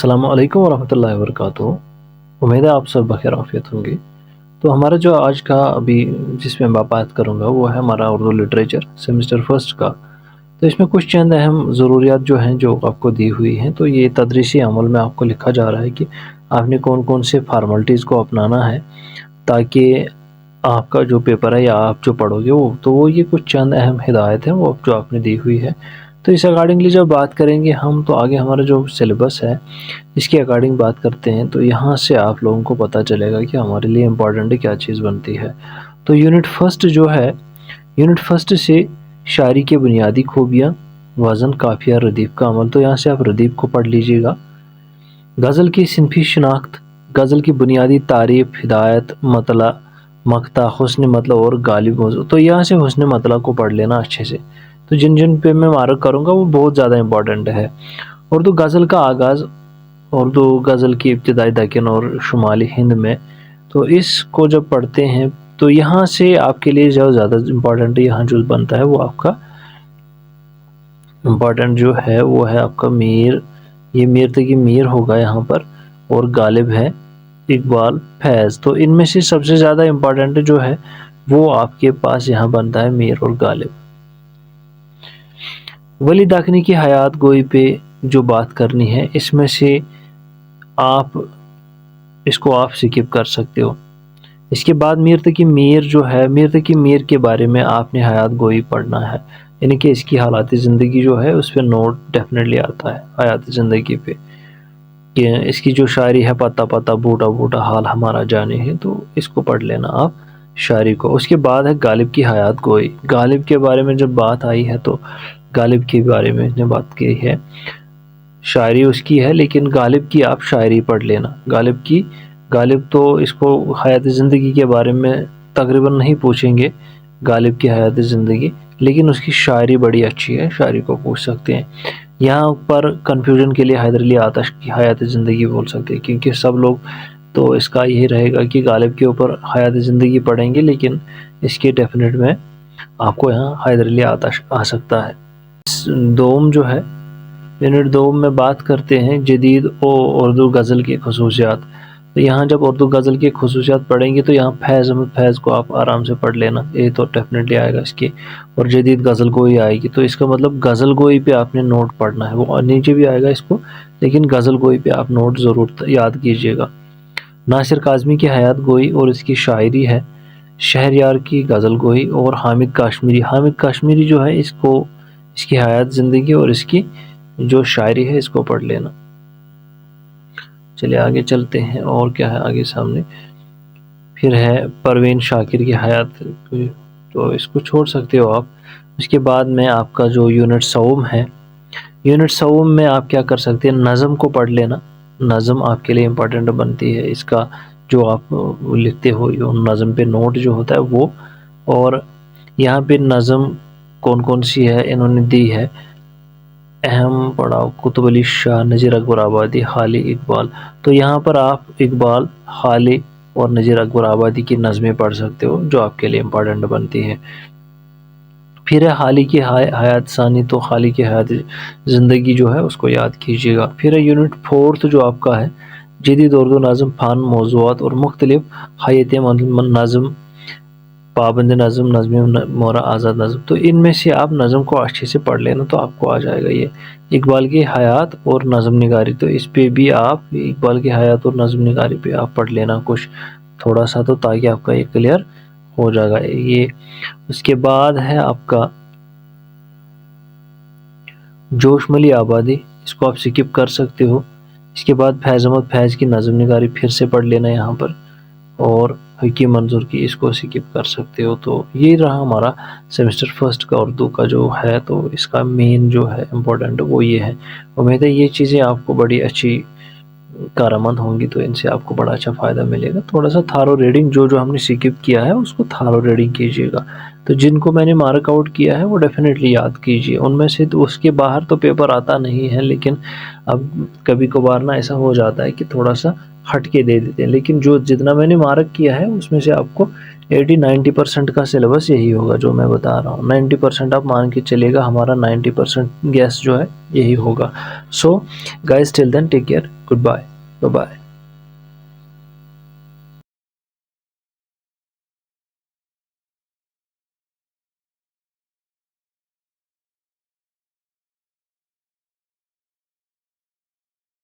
अस्सलाम वालेकुम वरहमतुल्लाहि वबरकातुहू। उम्मीद है आप सब बखैर आफियत होंगे। तो हमारा जो आज का अभी जिसमें मैं बात करूँगा वो है हमारा उर्दू लिटरेचर सेमेस्टर फर्स्ट का। तो इसमें कुछ चंद अहम ज़रूरियात जो हैं जो आपको दी हुई हैं, तो ये तदरीसी अमल में आपको लिखा जा रहा है कि आपने कौन कौन से फार्मेलिटीज़ को अपनाना है ताकि आपका जो पेपर है या आप जो पढ़ोगे वो ये कुछ चंद अहम हिदायत हैं वो जो आपने दी हुई है। तो इस अकॉर्डिंगली जब बात करेंगे हम, तो आगे हमारा जो सिलेबस है इसके अकॉर्डिंग बात करते हैं, तो यहाँ से आप लोगों को पता चलेगा कि हमारे लिए इम्पॉर्टेंट क्या चीज़ बनती है। तो यूनिट फर्स्ट जो है, यूनिट फर्स्ट से शायरी के बुनियादी खूबियाँ, वज़न, काफ़िया, रदीफ़ का अमल। तो यहाँ से आप रदीफ़ को पढ़ लीजिएगा। गज़ल की सिनफ़ी शनाख्त, गज़ल की बुनियादी तारीफ़, हिदायत, मतला, मक़ता, हुस्न मतला और गालिब मौज़ू। तो यहाँ से हुस्न मतला को पढ़ लेना अच्छे से। तो जिन जिन पे मैं मार्क करूँगा वो बहुत ज़्यादा इम्पॉर्टेंट है। उर्दू गज़ल का आगाज़, उर्दू गज़ल की इब्तिदाई दक्कन और शुमाली हिंद में। तो इसको जब पढ़ते हैं तो यहाँ से आपके लिए जो ज़्यादा इम्पॉर्टेंट है, यहाँ जो बनता है वो आपका इम्पॉर्टेंट जो है वो है आपका मीर। ये मीर तकी मीर होगा यहाँ पर, और गालिब है इकबाल, फैज़। तो इनमें से सबसे ज़्यादा इम्पॉर्टेंट जो है वो आपके पास यहाँ बनता है मीर और गालिब। वली दाखनी की हयात गोई पे जो बात करनी है, इसमें से आप इसको आप स्किप कर सकते हो। इसके बाद मीर तकी मीर जो है, मीर तकी मीर के बारे में आपने हयात गोई पढ़ना है, यानी कि इसकी हालात ज़िंदगी जो है उस पर नोट डेफिनेटली आता है हयात ज़िंदगी पे, कि इसकी जो शायरी है, पता पता बूटा बूटा हाल हमारा जाने है, तो इसको पढ़ लेना आप शायरी को। उसके बाद है गालिब की हयात गोई। गालिब के बारे में जब बात आई है तो गालिब के बारे में इसने बात की है, शायरी उसकी है, लेकिन गालिब की आप शायरी पढ़ लेना। गालिब तो इसको हयात ज़िंदगी के बारे में तकरीबन नहीं पूछेंगे, गालिब की हयात ज़िंदगी, लेकिन उसकी शायरी बड़ी अच्छी है, शायरी को पूछ सकते हैं। यहाँ पर कन्फ्यूजन के लिए हैदर अली आतश की हयात ज़िंदगी बोल सकते हैं, क्योंकि सब लोग तो इसका यही रहेगा कि गालिब के ऊपर हयात ज़िंदगी पढ़ेंगे, लेकिन इसके डेफिनेट में आपको यहाँ हैदर अली आतश आ सकता है। दोम जो है, यूनिट 2 में बात करते हैं जदीद उर्दू गज़ल की खसूसियात। तो यहाँ जब उर्दू गज़ल की खसूसियात पढ़ेंगे तो यहाँ फैज़ अहमद फैज़ को आप आराम से पढ़ लेना, ये तो डेफिनेटली आएगा इसके। और जदीद गज़ल गोई आएगी, तो इसका मतलब गज़ल गोई पे आपने नोट पढ़ना है, वो नीचे भी आएगा इसको, लेकिन गज़ल गोई पे आप नोट ज़रूर याद कीजिएगा। नासिर काज़मी की हयात गोई और इसकी शायरी है, शहरयार की गज़ल गोई और हामिद काश्मीरी जो है इसकी हयात ज़िंदगी और इसकी जो शायरी है इसको पढ़ लेना। चलिए आगे चलते हैं, और क्या है आगे सामने। फिर है परवीन शाकिर की हयात, तो इसको छोड़ सकते हो आप। उसके बाद में आपका जो यूनिट सौम है, यूनिट सौम में आप क्या कर सकते हैं, नज़म को पढ़ लेना। नज़म आपके लिए इम्पोर्टेंट बनती है, इसका जो आप लिखते हो नज़म पे नोट जो होता है वो। और यहाँ पे नज़म कौन कौन सी है इन्होंने दी है, अहम पढ़ाओ कुतुब अली शाह, नज़ीर अकबर आबादी, खाली, इकबाल। तो यहाँ पर आप इकबाल, खाली और नज़ीर अकबर आबादी की नज़में पढ़ सकते हो जो आपके लिए इम्पोर्टेंट बनती हैं। फिर है खाली की हयात सानी, तो खाली की हयात ज़िंदगी जो है उसको याद कीजिएगा। फिर है यूनिट 4 जो आपका है जदीद उर्दू नज़म, फ़ान, मौज़ूआत और मुख्तलिफ हैयत नज़म, पाबंद नज़म, नज़म मोरा, आज़ाद नज़म। तो इनमें से आप नज़म को अच्छे से पढ़ लेना, तो आपको आ जाएगा ये इकबाल की हयात और नज़म निगारी। तो इस पे भी आप इकबाल की हयात और नज़म निगारी पे आप पढ़ लेना कुछ थोड़ा सा, तो ताकि आपका ये क्लियर हो जाएगा ये। उसके बाद है आपका जोशमली आबादी, इसको आप स्किप कर सकते हो। इसके बाद फैज़ अहमद फैज़ की नज़म निगारी फिर से पढ़ लेना यहाँ पर, और हकीम मंजूर की इसको स्किप कर सकते हो। तो ये रहा हमारा सेमेस्टर फर्स्ट का उर्दू का जो है, तो इसका मेन जो है इम्पोर्टेंट वो ये है। उम्मीद है ये चीज़ें आपको बड़ी अच्छी कारआमद होंगी, तो इनसे आपको बड़ा अच्छा फ़ायदा मिलेगा। थोड़ा सा थारो रीडिंग जो हमने स्किप किया है उसको थारो रीडिंग कीजिएगा। तो जिनको मैंने मार्क आउट किया है वो डेफिनेटली याद कीजिए, उनमें से तो उसके बाहर तो पेपर आता नहीं है, लेकिन अब कभी कभार ना ऐसा हो जाता है कि थोड़ा सा ہٹ کے دے دیتے ہیں، لیکن جو جتنا میں نے مارک کیا ہے اس میں سے آپ کو 80-90% کا سلیبس یہی ہوگا جو میں بتا رہا ہوں. 90% آپ مان کے چلے گا، ہمارا 90% گیس جو ہے یہی ہوگا. So guys till then take care, good bye, bye.